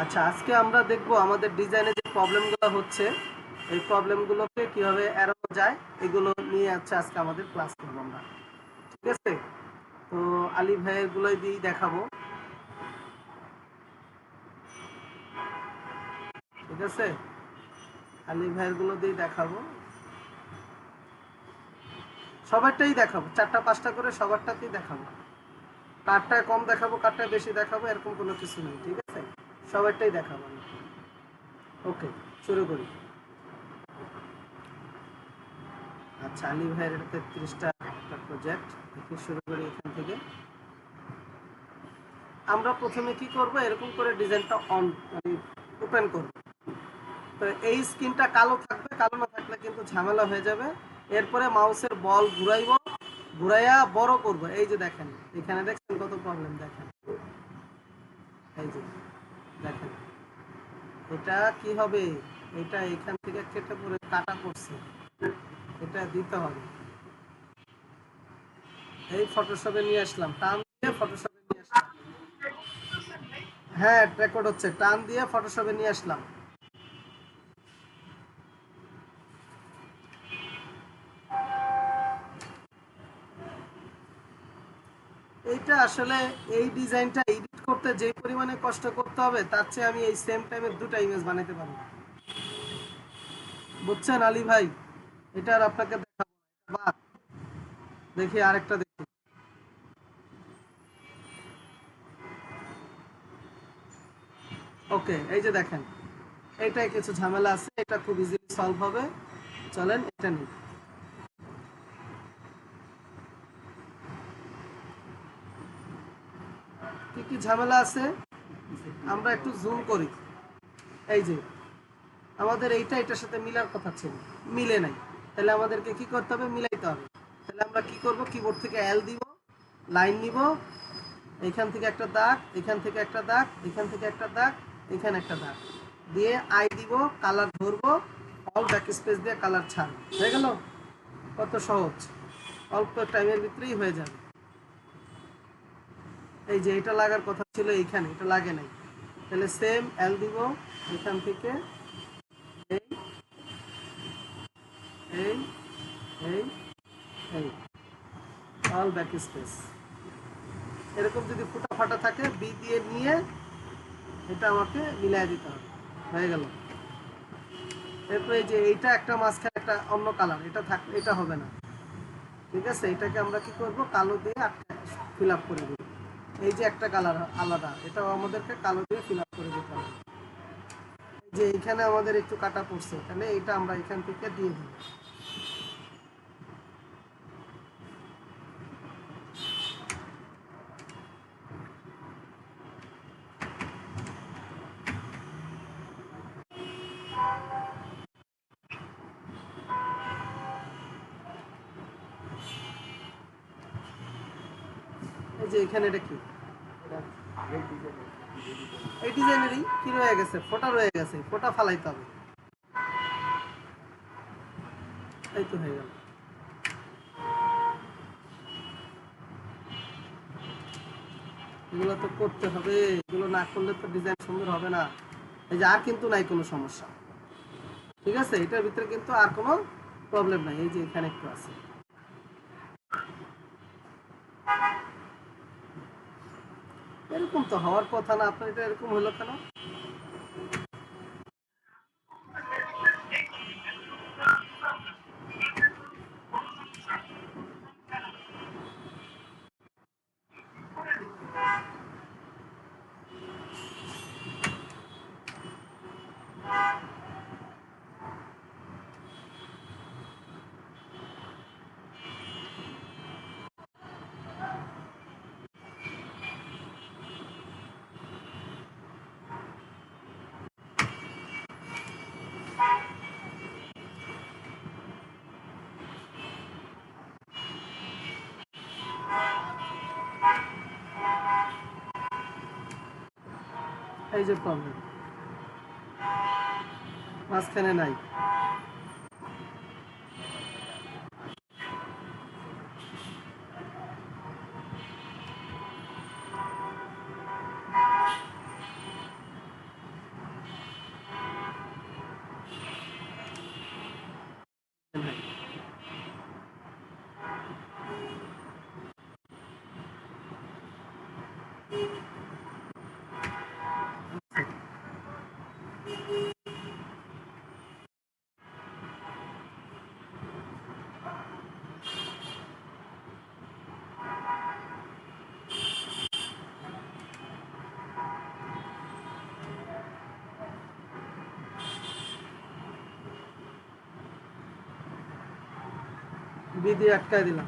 আচ্ছা, আজকে আমরা দেখব আমাদের ডিজাইনে যে প্রবলেমগুলো হচ্ছে, এই প্রবলেমগুলোকে কিভাবে এড়ানো যায়, এগুলো নিয়ে আজকে আমাদের ক্লাস করব আমরা। ঠিক আছে? তো আলী ভাইয়ের গুলোই দিয়েই দেখাবো। ঠিক আছে? আলী ভাইয়ের গুলো দিয়েই দেখাবো। সবারটাই দেখাবো, 4টা 5টা করে সবারটাতেই দেখাবো। কারটায় কম দেখাবো, কারটায় বেশি দেখাবো, এরকম কোনো কিছু নেই। ঠিক আছে? সবারটাই দেখাবো। ওকে, শুরু করি। আচ্ছা, আলী ভাইয়ের 33টা একটা প্রজেক্ট থেকে শুরু করি এখান থেকে। আমরা প্রথমে কি করব, এরকম করে ডিজাইনটা অন মানে ওপেন করব। তো এই স্ক্রিনটা কালো থাকবে, কালো না থাকলে কিন্তু ঝামেলা হয়ে যাবে। এরপরে মাউসের বল ঘুরাইব, ঘুরাইয়া বড় করব। এই যে দেখেন, এখানে দেখছেন কত প্রবলেম, দেখেন এই যে দেখেন, এটা কি হবে, এটা এখান থেকে কেটে পড়ে কাটা পড়ছে, এটা দিতে হবে। এই ফটোশপে নিয়ে আসলাম, টান দিয়ে ফটোশপে নিয়ে আসলাম। হ্যাঁ, রেকর্ড হচ্ছে, টান দিয়ে ফটোশপে নিয়ে আসলাম। এইটা আসলে এই ডিজাইনটা এডিট করতে যে পরিমাণে কষ্ট করতে হবে, তার চেয়ে আমি এই সেম টাইমে 2টা ইমেজ বানাতে পারবো। বুঝছেন আলী ভাই? এটা আর আপনাকে দেখাবো না। দেখি আরেকটা দেখি। ওকে, এই যে দেখেন, এইটাই কিছু ঝামেলা আছে, এটা খুব ইজিলি সলভ হবে। চলেন এটা নিই। কি কি ঝামেলা আছে আমরা একটু জুম করি। এই যে আমাদের এইটা এটার সাথে মিলার কথা ছিল, মিলে নাই। তাহলে আমাদেরকে কি করতে হবে, মিলাইতে হবে। তাহলে আমরা কি করব, কিবোর্ড থেকে এল দিব, লাইন নিব, এখান থেকে একটা দাগ, এখান থেকে একটা দাগ, এখান থেকে একটা দাগ, এখানে একটা দাগ দিয়ে আই দিব, কালার ধরবো, অল ব্যাক স্পেস দিয়ে কালার ছাড়ব। হয়ে গেল? কত সহজ, অল্প টাইমের ভিতরেই হয়ে যাবে। এই যে এটা লাগার কথা ছিল এইখানে, এটা লাগে নাই। তাহলে সেম এল দিব, এখান থেকে এই এই এই এই অল ব্যাক স্পেস। এরকম যদি ফুটা ফাটা থাকে, বি দিয়ে নিয়ে এটা আমাকে মিলাই দিতে হবে। হয়ে গেল। এরপরে এই যে এইটা একটা মাঝখানে একটা অন্য কালার, এটা থাক, এটা হবে না। ঠিক আছে? এটাকে আমরা কি করব, কালো দিয়ে ফিল আপ করে দেব। এই যে একটা কালার আলাদা, এটাও আমাদেরকে কালো দিয়ে ফিল আপ করে দিতে হবে। যে এইখানে আমাদের একটু কাটা পড়ছে, তাহলে এটা আমরা এখান থেকে দিয়ে দিই। এই যে এখানে এটা কি, এই ডিজাইনেরই কি রয়ে গেছে, ফোটা রয়ে গেছে, ফোটা ফালাইতে হবে। এই তো হয়ে গেল। এগুলো তো করতে হবে, এগুলো না করলে তো ডিজাইন সুন্দর হবে না। এই যে আর কিন্তু নাই কোনো সমস্যা। ঠিক আছে? এটার ভিতরে কিন্তু আর কোনো প্রবলেম নাই। এই যে এখানে একটু আছে। এরকম তো হওয়ার কথা না, আপনার এটা এরকম হলো কেন? এই যে প্রবলেম, মাঝখানে নাই। বি দিয়ে আটকায় দিলাম।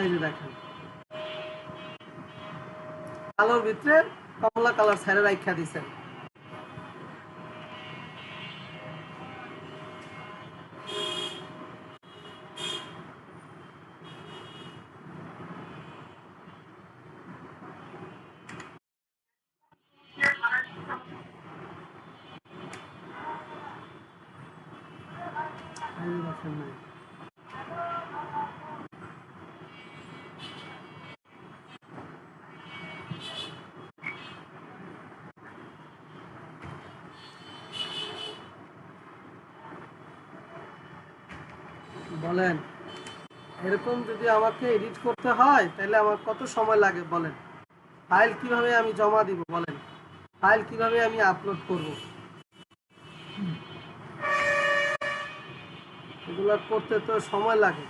এই যে দেখেন কালোর ভিতরে কমলা কালার ছাইরা রাইখা দিছেন। এই যে দেখেন নাই বলেন, এরকম যদি আমাকে এডিট করতে হয় তাহলে আমার কত সময় লাগে বলেন? ফাইল কিভাবে আমি জমা দিব বলেন? ফাইল কিভাবে আমি আপলোড করব? এগুলো করতে তো সময় লাগে।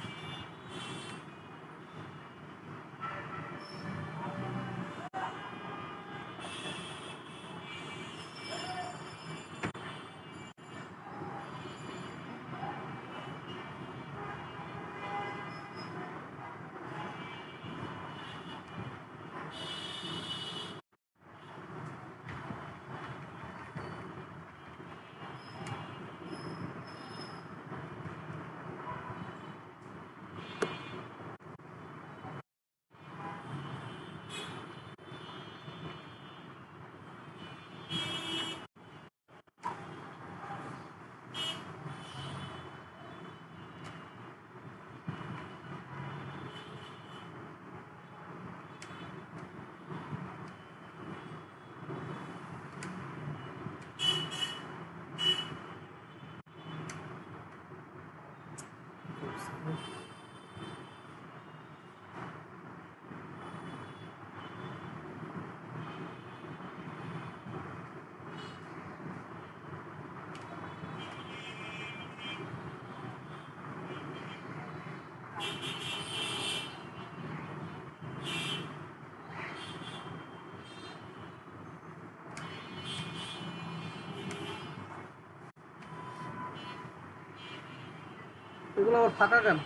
এগুলো আবার ফাঁকা কেন?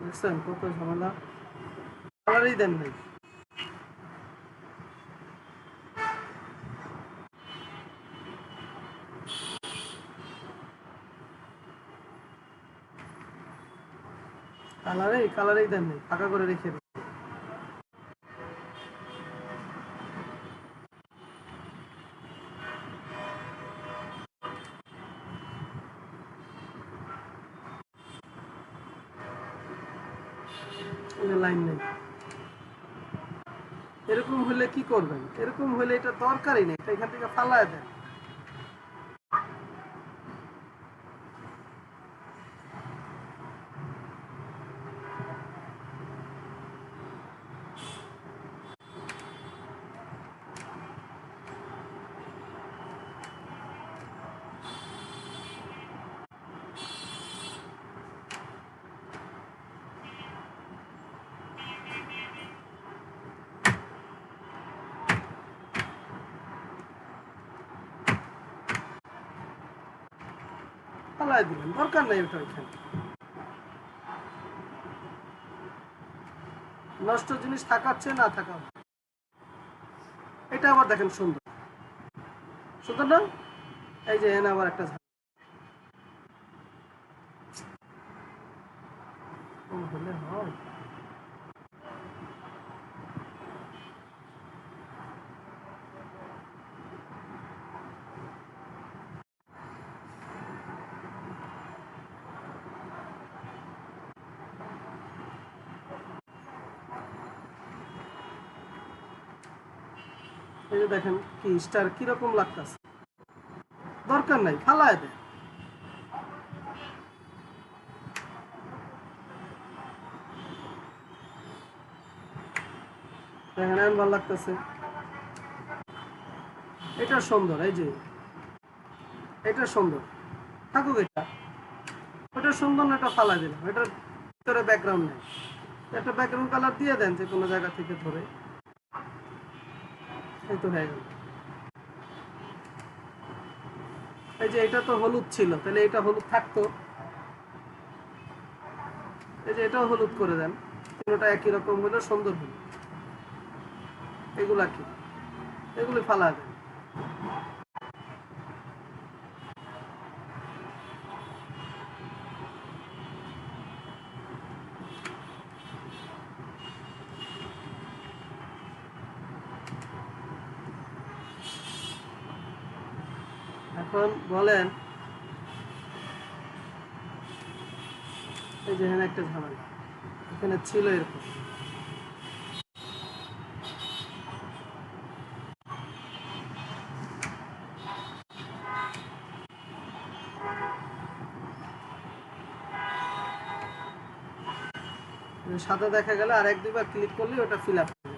দেখছেন কত ঝামেলা, কালারই দেন নাই। কালারেই দেন নাই, ফাঁকা করে রেখে দিন। লাইন নেই। এরকম হলে কি করবেন? এরকম হলে এটা দরকারই নেই, এটা এখান থেকে ফালায় দেন। ফালায় দিবেন, দরকার নেই ওটা ওইখানে। নষ্ট জিনিস থাকার চেয়ে না থাকা। এটা আবার দেখেন সুন্দর, সুন্দর না? এই যে এখানে আবার একটা হলে হয়। এই যে দেখেন কি স্টার কিরকম লাগতেছে, দরকার নাই, ফালায় দেয়। দেখেন ভালো লাগতেছে, এটা সুন্দর, এই যে এটা সুন্দর থাকুক, এটা সুন্দর না, এটা ফালাই দিলাম, এটার ভিতরে ব্যাকগ্রাউন্ড নেই, একটা ব্যাকগ্রাউন্ড কালার দিয়ে দেন যে কোনো জায়গা থেকে ধরে, এই তো হয়ে গেল। এই যে এটা তো হলুদ ছিল, তাহলে এটা হলুদ থাকতো, এই যে এটাও হলুদ করে দেন, তিনটা একই রকম হলো, সুন্দর হলো। এগুলা কি, এগুলি ফালা দেন। এখন বলেন, এই যে এখানে একটা ঝামেলা, এখানে ছিল এরকম, সাদা দেখা গেলে আর এক দুইবার ক্লিক করলে ওটা ফিল আপ হবে।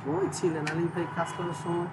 কই ছিলেন আলী ভাই কাজ করার সময়?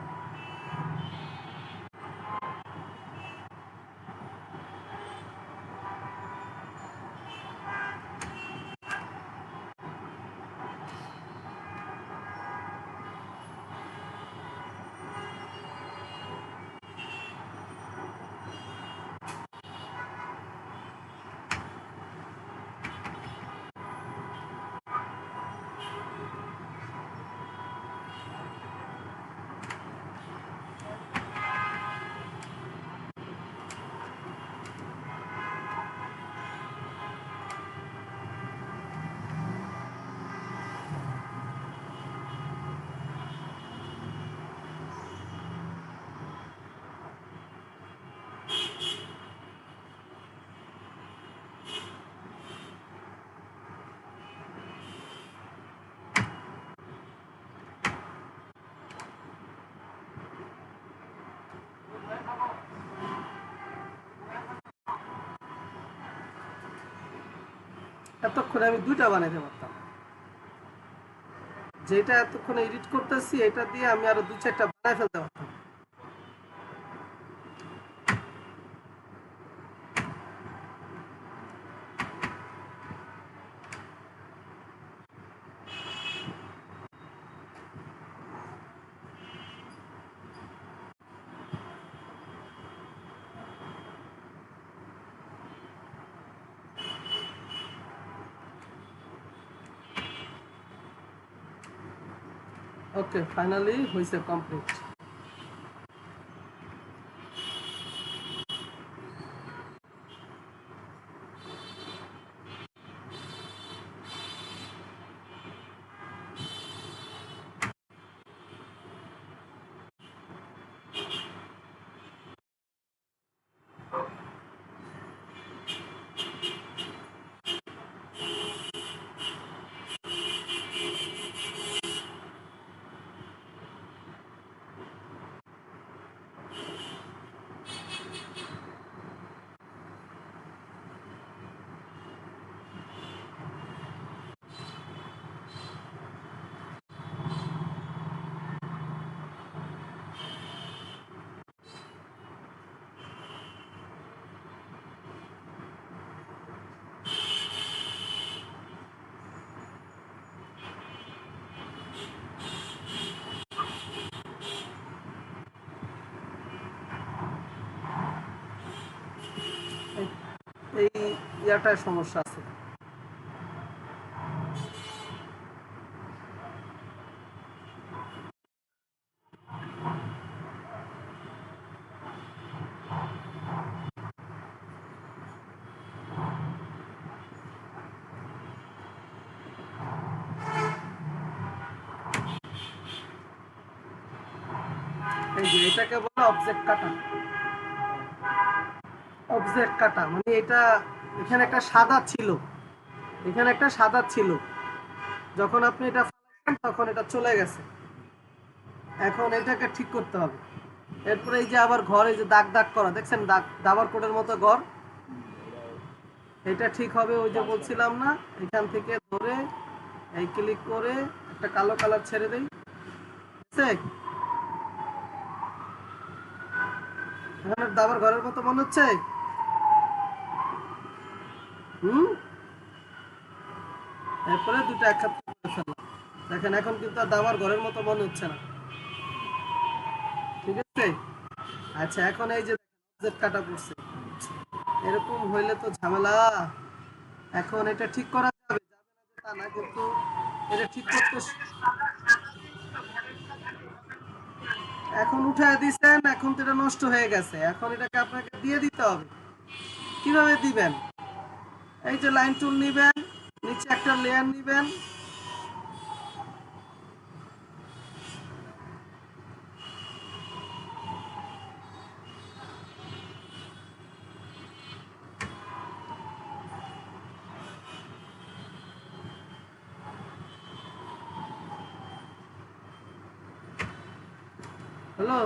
এতক্ষণে আমি দুইটা বানাইতে পারতাম, যেটা এতক্ষণে এডিট করতেছি এটা দিয়ে আমি আরো দুই চারটা বানাই ফেলতে পারতাম। ওকে, ফাইনালি হয়েছে, কমপ্লিট। এই ইয়াটায় সমস্যা আছে। যে এটাকে বলে অবজেক্ট কাটা। অবজেক্ট কাটা মানে এটা এখানে একটা সাদা ছিল, এখানে একটা সাদা ছিল, যখন আপনি এটা ফালাইছেন তখন এটা চলে গেছে। এখন এটাকে ঠিক করতে হবে। এরপরে এই যে আবার ঘর, এই যে দাগ দাগ করা দেখছেন, দাগ দাবার কোটের মতো ঘর, এটা ঠিক হবে। ওই যে বলছিলাম না, এখান থেকে ধরে এই ক্লিক করে একটা কালো কালার ছেড়ে দেই, এখন দাবার ঘরের মতো মনে হচ্ছে। হুম, এরপরে দুটো একসাথে করে ফেললাম, দেখেন এখন কিন্তু আর দাবার ঘরের মতো মনে হচ্ছে না। ঠিক আছে, আচ্ছা এখন এই যে অবজেক্ট কাটা পড়ছে, এরকম হইলে তো ঝামেলা। এখন এটা ঠিক করা যাবে, যাবে না যে তা না, কিন্তু এটা ঠিক করতে এখন উঠায় দিচ্ছেন, এখন তো এটা নষ্ট হয়ে গেছে, এখন এটাকে আপনাকে দিয়ে দিতে হবে। কিভাবে দিবেন? এই যে লাইন টুল নিবেন, নিচে একটা লেয়ার নিবেন, হ্যালো,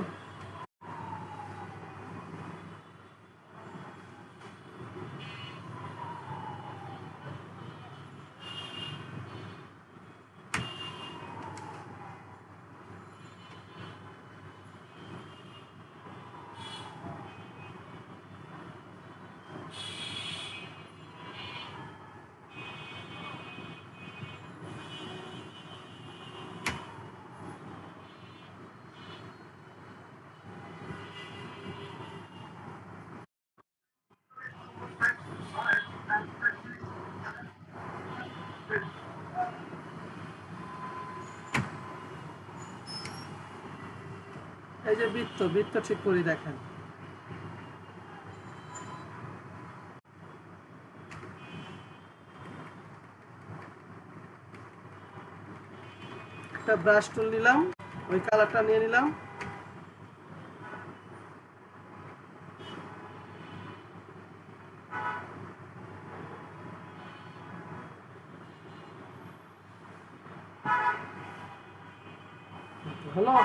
এই যে বৃত্ত, বৃত্ত ঠিক করে দেখেন। একটা ব্রাশ টুল নিলাম, ওই কালারটা নিয়ে নিলাম, হলো।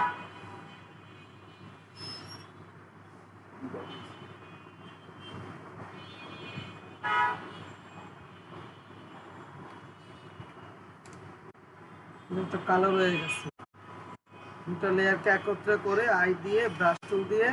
একটা কালার হয়ে গেছে। দুটা লেয়ারকে একত্রে করে আই দিয়ে ব্রাশ টুল দিয়ে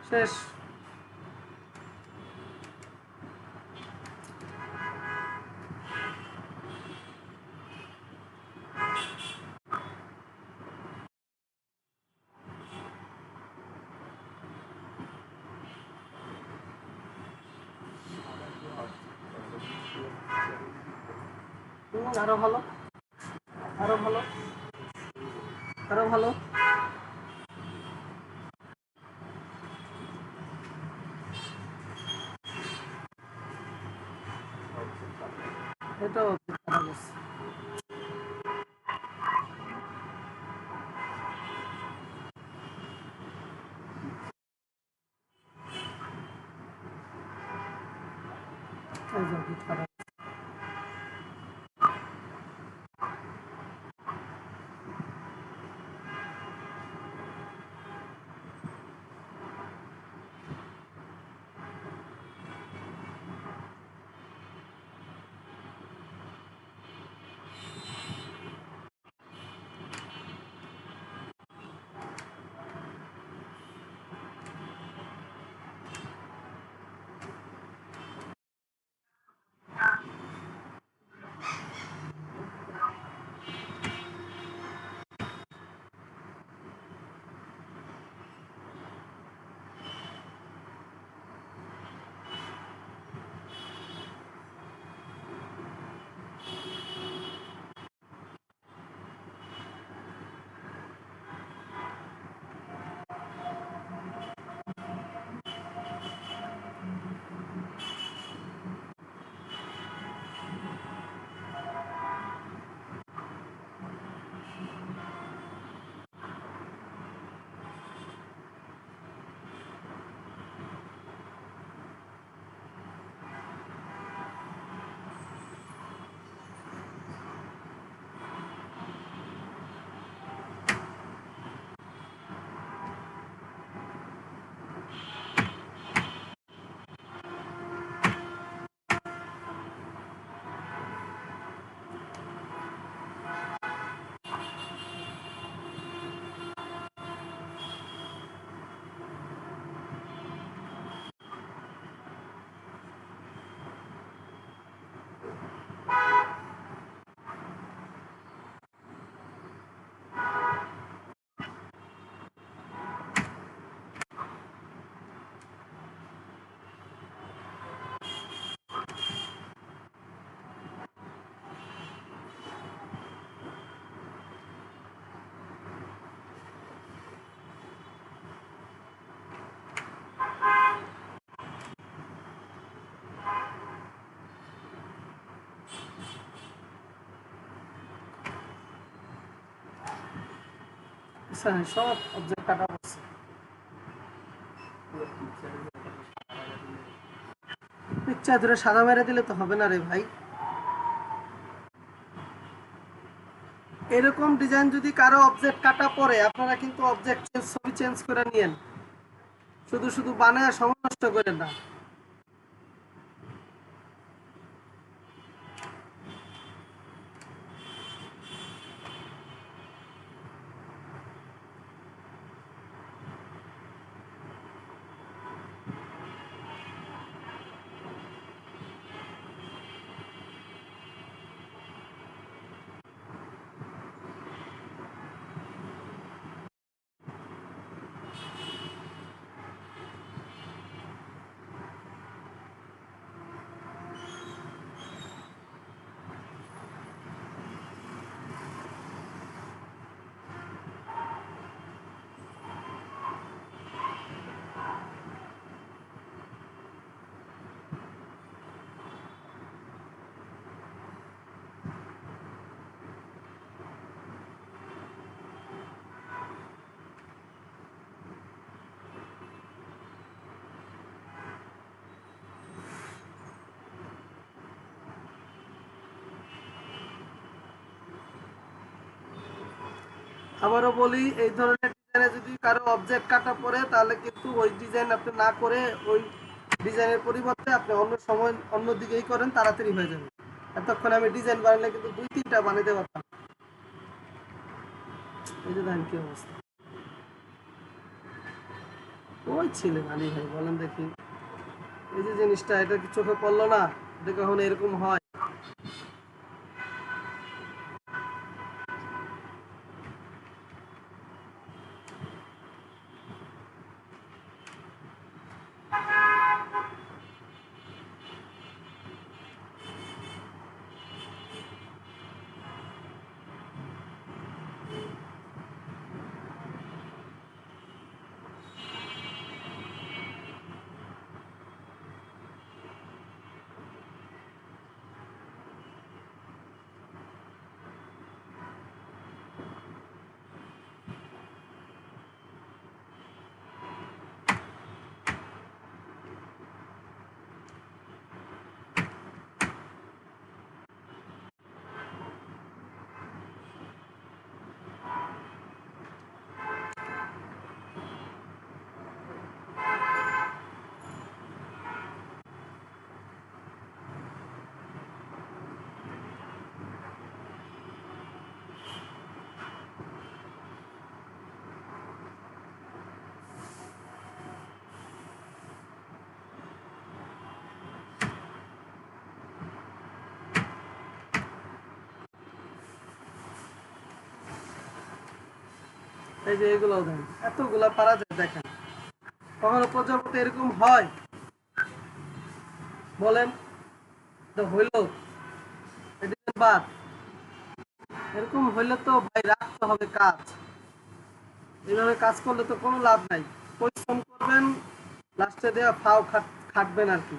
শেষ। আরো ভালো, আরো ভালো, আরো ভালো। এটাও খারাপ হচ্ছে। এই যে খারাপ। সব অবজেক্ট কাটা পড়ছে। পিকচার ধরে সাদা মেরে দিলে তো হবে না রে ভাই। এরকম ডিজাইন যদি কারো অবজেক্ট কাটা পড়ে, আপনারা কিন্তু অবজেক্ট ছবি চেঞ্জ করে নিয়েন, শুধু শুধু বানায় সময় নষ্ট করেন না। আবারও বলি, এই ধরনের ডিজাইনে যদি কারো অবজেক্ট কাটা পড়ে, তাহলে কিন্তু ওই ডিজাইন আপনি না করে ওই ডিজাইনের পরিবর্তে আপনি অন্য সময় অন্য দিকেই করেন, তাড়াতাড়ি হয়ে যাবে। এতক্ষণ আমি ডিজাইন বানালে কিন্তু 2-3টা বানাতে পারতাম। এই যে দেখেন কি অবস্থা। ওই ছিলেন আলী ভাই, বলেন দেখি। এই যে জিনিসটা, এটা কি চোখে পড়লো না? এটা কখন এরকম হয়? এই যে এগুলো দেন, এতগুলা পারা যায় দেখেন। কখনো প্রজাপতি এরকম হয়? বলেন তো, হইল বাদ। এরকম হইলে তো ভাই রাখতে হবে কাজ। এইভাবে কাজ করলে তো কোনো লাভ নাই। পরিশ্রম করবেন, লাস্টে দেওয়া ফাও খাটবেন আর কি।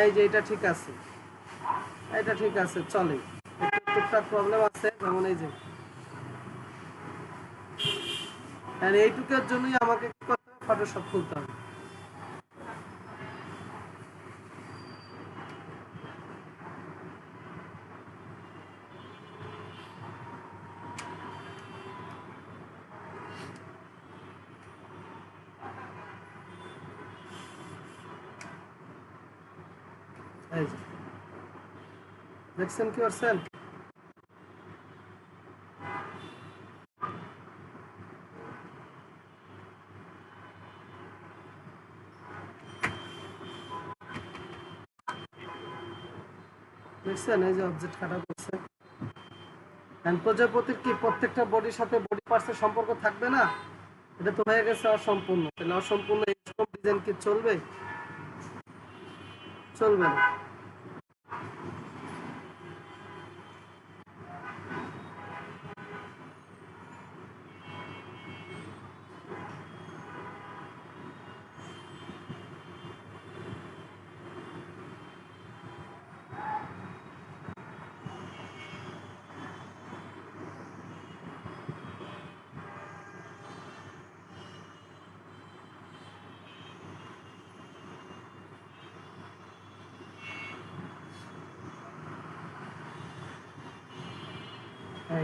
এই যে এটা ঠিক আছে, এটা ঠিক আছে, চলে। টুকটাক প্রবলেম আছে, যেমন এই যে এইটুকের জন্যই আমাকে কি করতে হবে, ফটোশপ খুলতে হবে। এই যে দেখছেন কি করছেন? দেখছেন এই যে অবজেক্ট কাটা করছে। প্রজাপতির কি প্রত্যেকটা বডির সাথে বডি পার্টসের সম্পর্ক থাকবে না? এটা তো হয়ে গেছে অসম্পূর্ণ। তাহলে অসম্পূর্ণ এরকম ডিজাইন কি চলবে? চলবে না।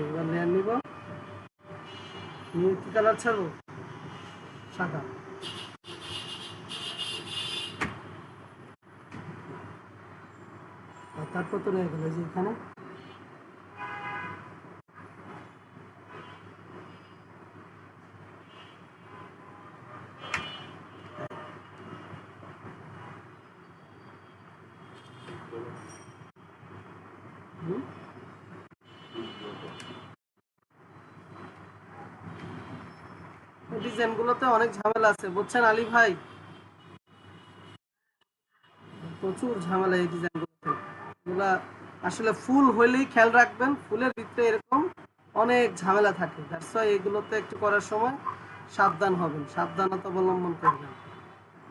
এবার লেয়ার নিব, নিয়ে কি কালার ছাড়বো, সাদা। আর তারপর তো রয়ে গেল যে এখানে ডিজাইনগুলোতে অনেক ঝামেলা আছে বুঝছেন আলী ভাই, প্রচুর ঝামেলা এই ডিজাইনগুলোতে। এগুলা আসলে ফুল হইলেই খেয়াল রাখবেন, ফুলের ভিতরে এরকম অনেক ঝামেলা থাকে। দ্যাটস ওয়াই এগুলোতে একটু করার সময় সাবধান হবেন, সাবধানতা অবলম্বন করবেন।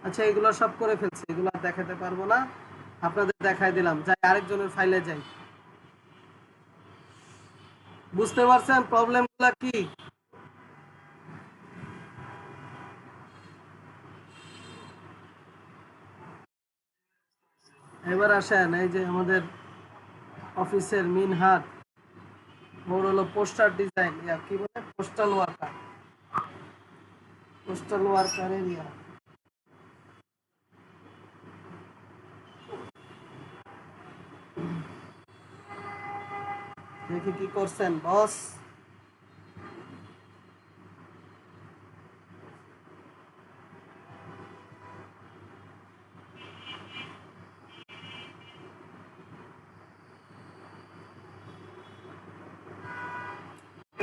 আচ্ছা এগুলো সব করে ফেলছি, এগুলো আর দেখাতে পারবো না, আপনাদের দেখাই দিলাম। যাই আরেকজনের ফাইলে যাই। বুঝতে পারছেন প্রবলেমগুলো কি? এবার আসেন এই যে আমাদের অফিসের মেইন হাত, ওর হলো পোস্টার ডিজাইন, ইয়া কি বলে, পোস্টাল ওয়ার্কার, পোস্টাল ওয়ার্কারের ইয়া। দেখি কি করছেন বস।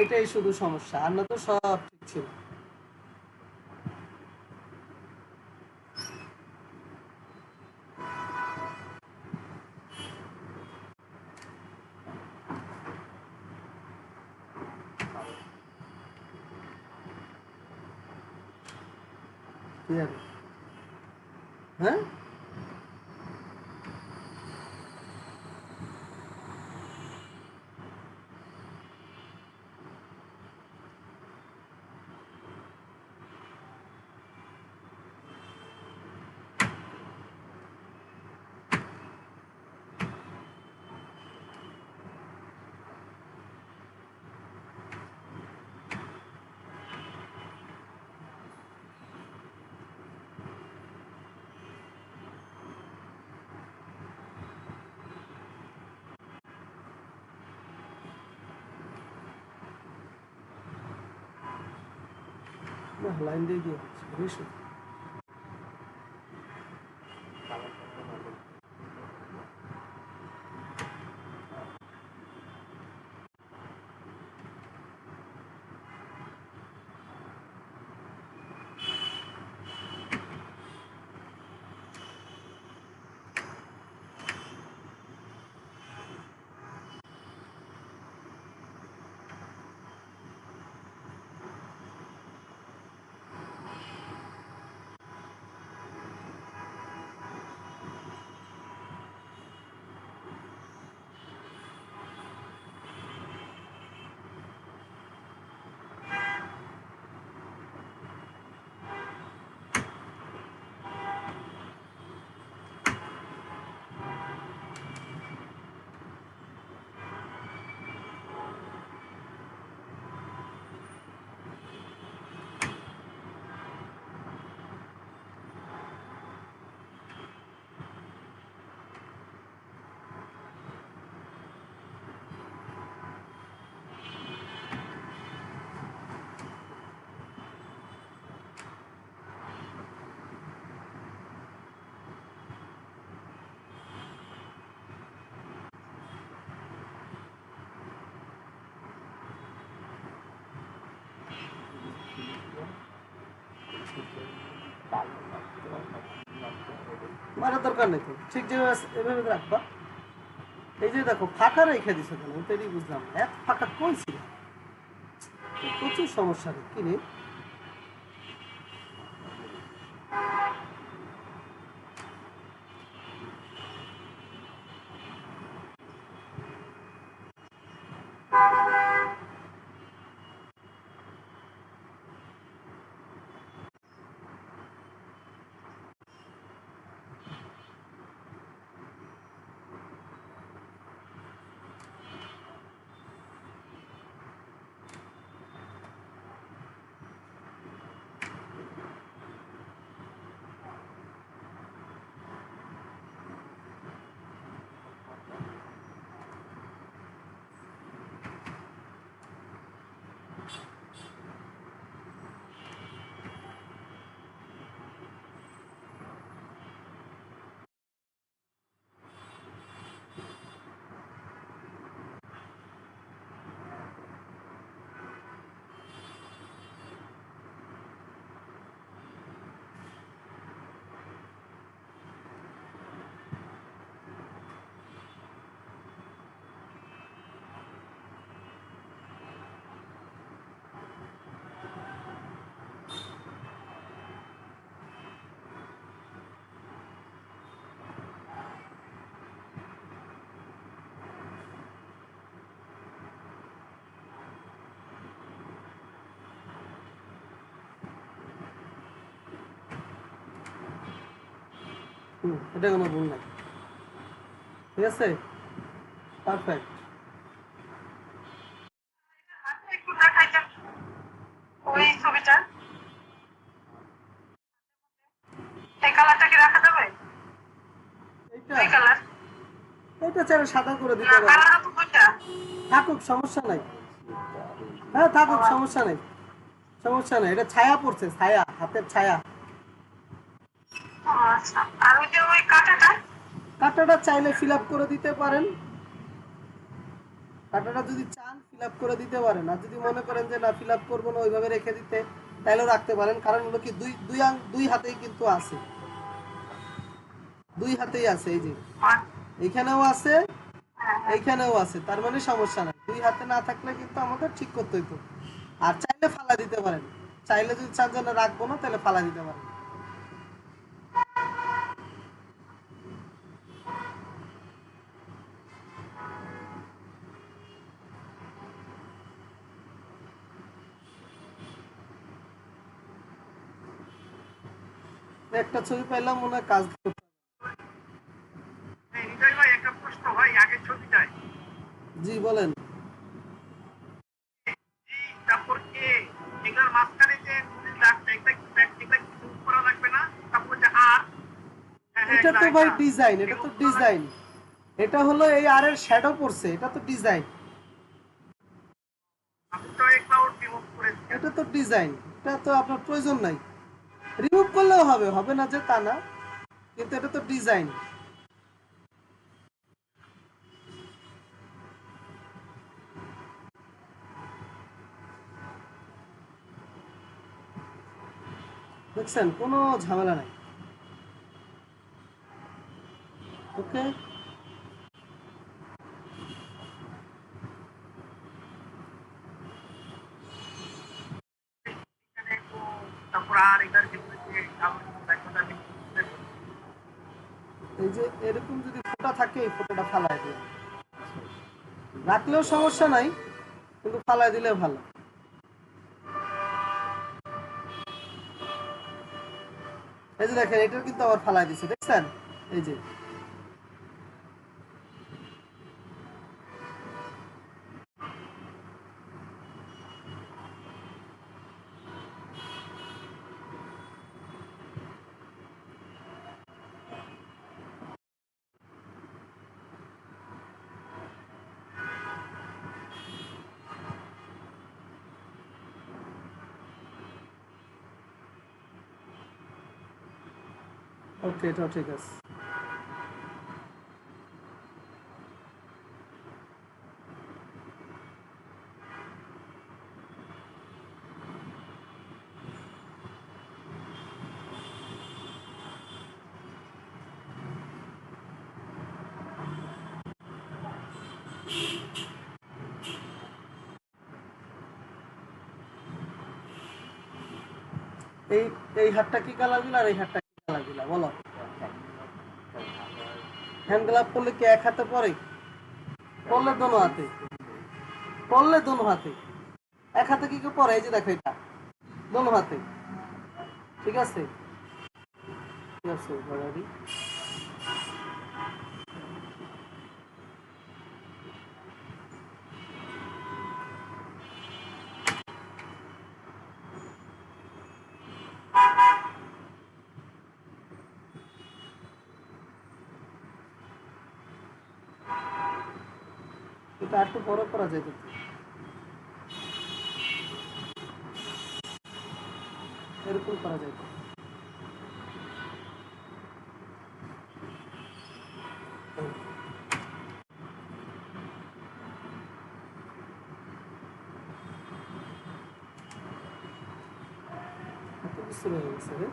এটাই শুধু সমস্যা, আর না তো সব ঠিক ছিল। হ্যাঁ লাইন দিয়ে দিয়ে বুঝছো। মারার দরকার নেই তো, ঠিক যেভাবে এভাবে রাখবা। এই যে দেখো ফাঁকা রেখে দিছো কেন, এটাই বুঝলাম না, এক ফাঁকা কই ছিল, প্রচুর সমস্যা রে কি রে। এটা কোনো ভুল নাই। ঠিক আছে, পারফেক্ট। একটু দেখাইতেন ওই ছবিটা, এই কালারটা কি রাখা যাবে? এইটা দুই কালার এইটা চাইলে সাদা করে না, দিতে পারে। কালার তো দুইটা। থাকুক, সমস্যা নাই। হ্যাঁ থাকুক, সমস্যা নেই, সমস্যা নেই। এটা ছায়া পড়ছে, ছায়া, হাতের ছায়া। আচ্ছা, আর ওই যে ওই কাঁটাটা, কাটাটা চাইলে ফিল আপ করে দিতে পারেন। কাটাটা যদি চান ফিল আপ করে দিতে পারেন, আর যদি মনে করেন যে না ফিল আপ করবো না, ওইভাবে রেখে দিতে, তাইলেও রাখতে পারেন। কারণ হলো কি, দুই হাতেই কিন্তু আছে, দুই হাতেই আছে। এই যে এইখানেও আছে, এইখানেও আছে, তার মানে সমস্যা নাই। দুই হাতে না থাকলে কিন্তু আমাদের ঠিক করতে হইতো। আর চাইলে ফালা দিতে পারেন, চাইলে যদি চান যে না রাখবো না, তাহলে ফালা দিতে পারেন। একটা ছবি পাইলাম, মনে হয় কাজ করতে। হৃদয় ভাই একটা প্রশ্ন ভাই, আগের ছবিটায় জি বলেন। জি, তারপর কে, এগুলোর মাঝখানে যে নীল দাগটা, এগুলা কিছু করা লাগবে না? তারপর যে আর, হ্যাঁ হ্যাঁ, এটা তো ভাই ডিজাইন, এটা এগুলো তো করা লাগবে। ডিজাইন। এটা হলো এই আর এর শ্যাডো পড়ছে, এটা তো ডিজাইন। আমি তো এই ক্লাউড রিমুভ করেছি। এটা তো ডিজাইন, এটা তো আপনার প্রয়োজন নাই। রিমুভ করলেও হবে, হবে না যে তা না, কিন্তু এটা তো ডিজাইন। দেখছেন, কোনো ঝামেলা নাই। ওকে, এখানে তো তারপর আর এটার ভিতরে যে কালো দাগটা আমি এই যে এরকম যদি ফোঁটা থাকে, এই ফোঁটাটা ফালাই দিয়ে রাখলেও সমস্যা নাই, কিন্তু ফালাই দিলে ভালো। এই যে দেখেন, এটার কিন্তু আবার ফালাই দিছে, দেখছেন? এই যে ওকে, এটাও ঠিক আছে। এই এই হাতটা কি কালার দিলা, আর এই হাতটা কি কালার দিলা বলো? হ্যান্ড গ্লাভ করলে কি এক হাতে পরে? পরলে দোনো হাতে, পরলে দোনো হাতে। এক হাতে কি করে পরে? এই যে দেখো, এটা দোনো হাতে। ঠিক আছে, ঠিক আছে বাবারি। এটা একটু বড় করা যায় কিন্তু, এরকম করা যায় তো। এত কিছু হয়ে গেছে রে।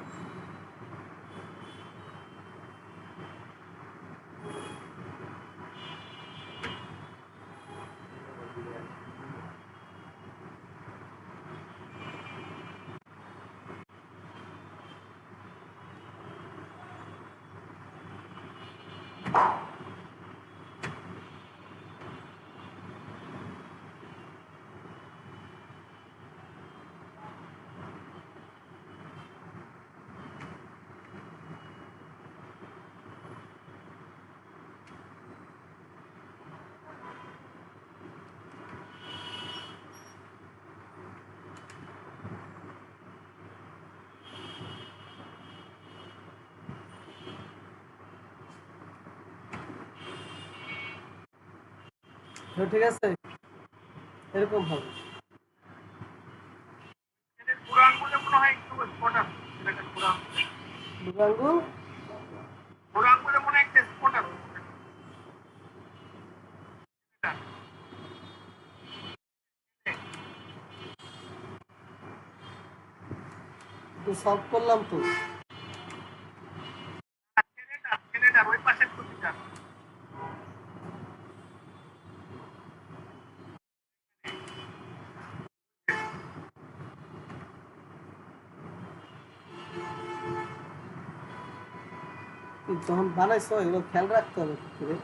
ঠিক আছে, এরকম হবে। বুড়ো আঙ্গুলে মনে হয় একটু স্পট আছে, দেখেন বুড়ো আঙ্গুলে। বুড়ো আঙ্গুল বুড়ো আঙ্গুলে মনে হয় একটা স্পট আছে। তো সলভ করলাম তো। ছেলেটার ওই পাশের টুপিটা। যখন বানাইছো এগুলো খেয়াল রাখতে হবে কি করে।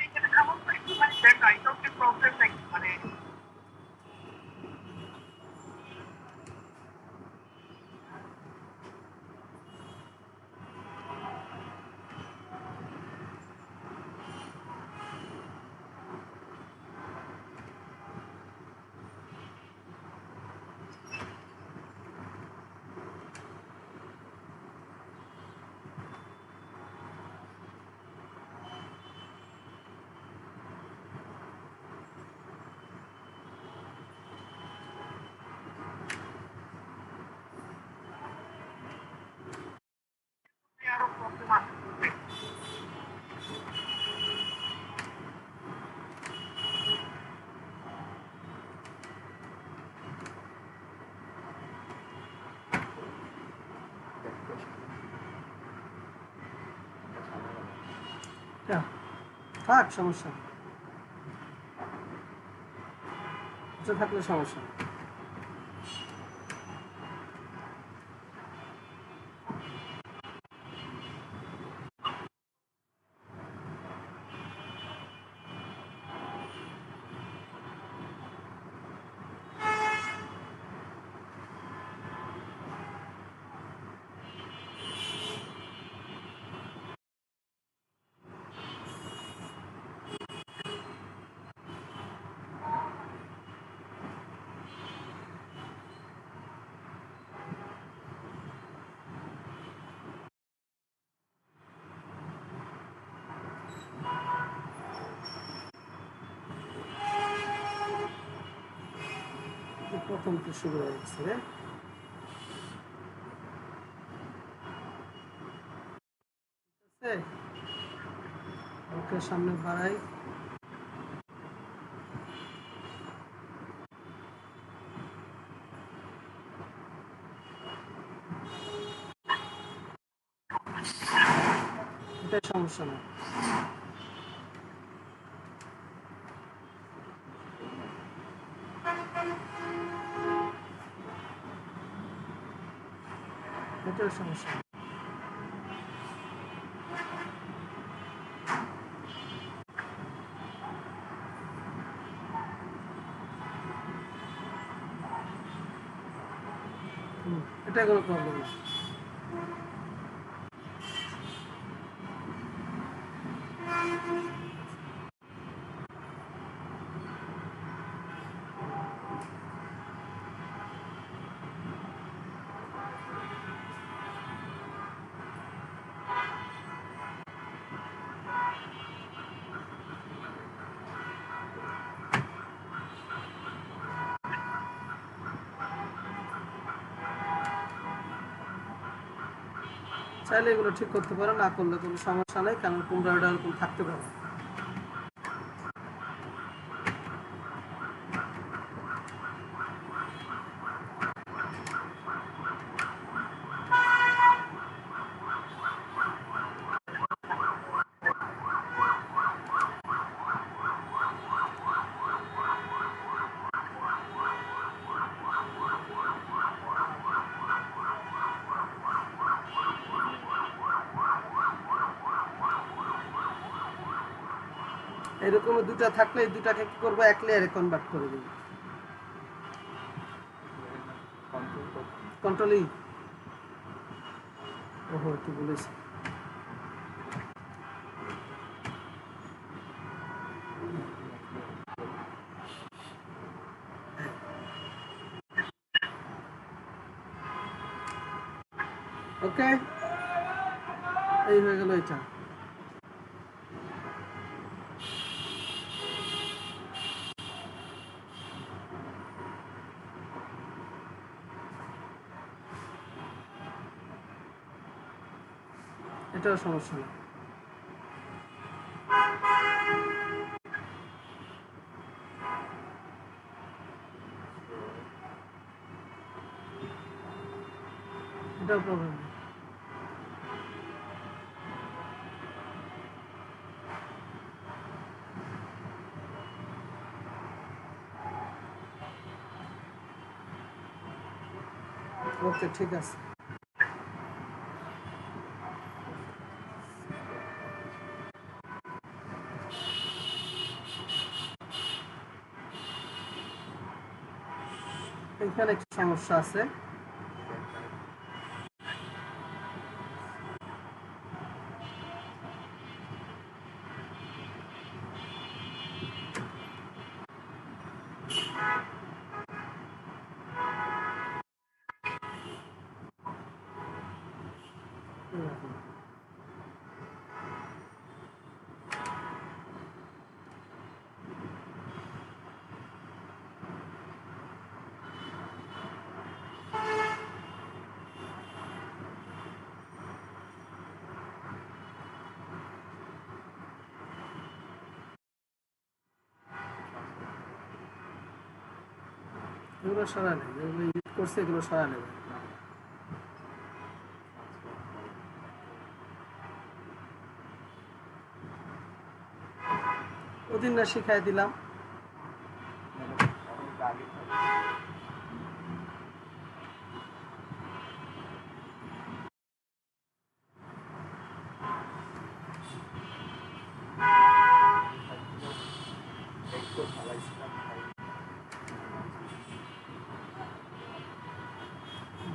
এইখানে এমন তো একটুখানি দেখা, এটাও কি প্রবলেম নাকি? মানে আরো প্রবলেম আছে। হ্যাঁ, থাক, সমস্যা নেই। এটা থাকলে সমস্যা নেই। প্রথম তো শুরু হয়ে গেছে রে। ওকে সামনে বাড়াই। এটাই সমস্যা না। এটাই সমস্যা না। এটা কোনো প্রবলেম না। চাইলে এগুলো ঠিক করতে পারো, না করলে কোনো সমস্যা নেই, কারণ তোমরা এটা এরকম থাকতে পারো। এরকম দুটা থাকলে এই দুটাকে কি করবো, এক লেয়ারে কনভার্ট করে দিব। কন্ট্রোল ই, ওহো একটু বলেছি। ওকে, এই হয়ে গেল এটা। এটাও সমস্যা না। এটাও প্রবলেম নেই। ওকে ঠিক আছে। এখানে একটু সমস্যা আছে। এগুলো সরাই নেই, যেগুলো এডিট করছে এগুলো সরাই নেবে। ওদিন না শিখাই দিলাম।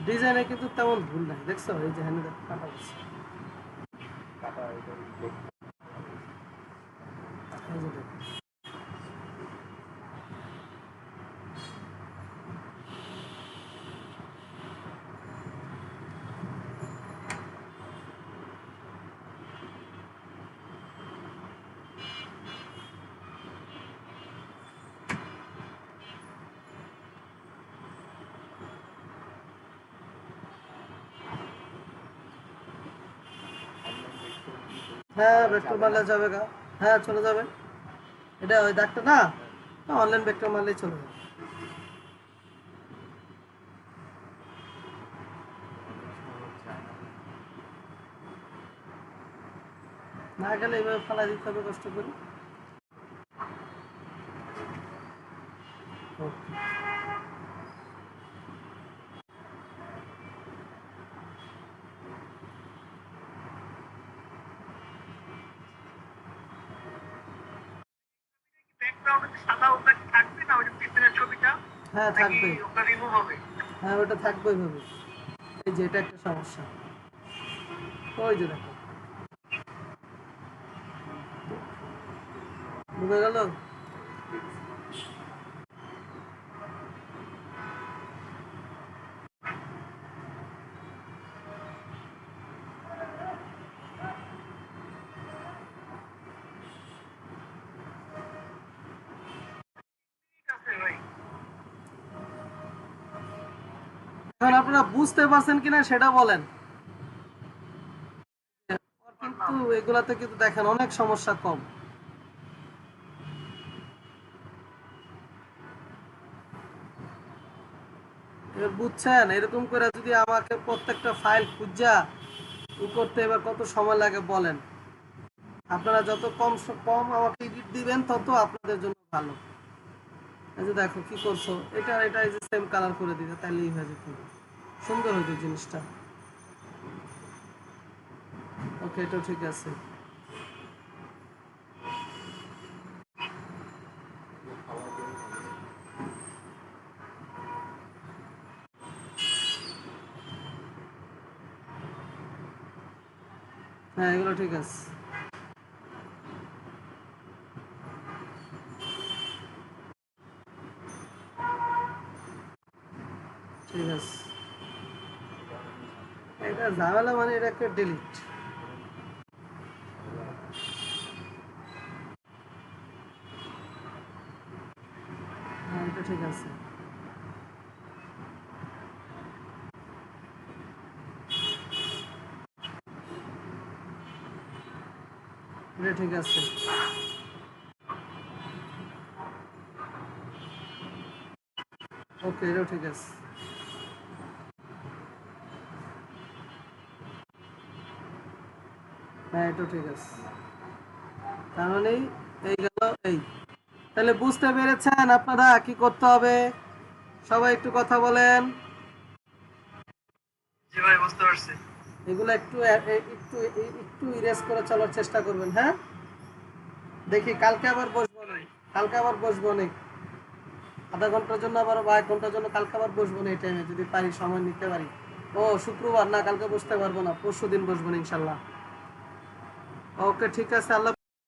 ডিজাইনে কিন্তু তেমন ভুল নাই, দেখছো এই যে হ্যান্ড কাটা আছে, এই যে দেখো। হ্যাঁ ভেক্টর মারলে যাবে গা, হ্যাঁ চলে যাবে। এটা ওই দাগটা না, অনলাইন ভেক্টর মারলেই চলে যাবে। না গেলে এইভাবে ফালাই দিতে হবে কষ্ট করে। ওকে। ব্যাকগ্রাউন্ডে সাদা ওটা কি থাকবে না ওই যে পিছনের ছবিটা, হ্যাঁ নাকি থাকবে, ওটা রিমুভ হবে? হ্যাঁ ওটা থাকবে ওইভাবে। এই যে এটা একটা সমস্যা, ওই যে দেখো বুঝে গেল। ঠিক আছে ভাই। এখন আপনারা বুঝতে পারছেন কিনা সেটা বলেন। কিন্তু এগুলাতে কিন্তু দেখেন অনেক সমস্যা কম। এবার বুঝছেন, এরকম করে যদি আমাকে প্রত্যেকটা ফাইল খুঁজা করতে এবার কত সময় লাগে বলেন। আপনারা যত কম কম আমাকে এডিট দিবেন তত আপনাদের জন্য ভালো। এই যে দেখো কি করছো, এটা এটা এই যে সেম কালার করে দিতে, তাহলেই হয়ে যেত, সুন্দর হইতো জিনিসটা। ওকে, এটা ঠিক আছে। হ্যাঁ, এগুলো ঠিক আছে। ঠিক আছে, এটা ঝামেলা মানে এটা একটা ডিলিট। হ্যাঁ, এটা ঠিক আছে। এটা ঠিক আছে। ওকে, এটাও ঠিক আছে। হ্যাঁ, এটাও ঠিক আছে। তার মানে এই গেল এই। তাহলে বুঝতে পেরেছেন আপনারা কি করতে হবে? সবাই একটু কথা বলেন। জি ভাই, বুঝতে পারছি। এগুলো একটু একটু একটু ইরেজ করে চলার চেষ্টা করবেন, হ্যাঁ? দেখি কালকে আবার বসবো না, কালকে আবার বসবো না, আধা ঘন্টার জন্য আবার বা 1 ঘন্টার জন্য কালকে আবার বসবো না এই টাইমে, যদি পারি, সময় নিতে পারি। ও শুক্রবার না, কালকে বসতে পারবো না, পরশু দিন বসবো না ইনশাল্লাহ। ওকে, ঠিক আছে, আল্লাহ।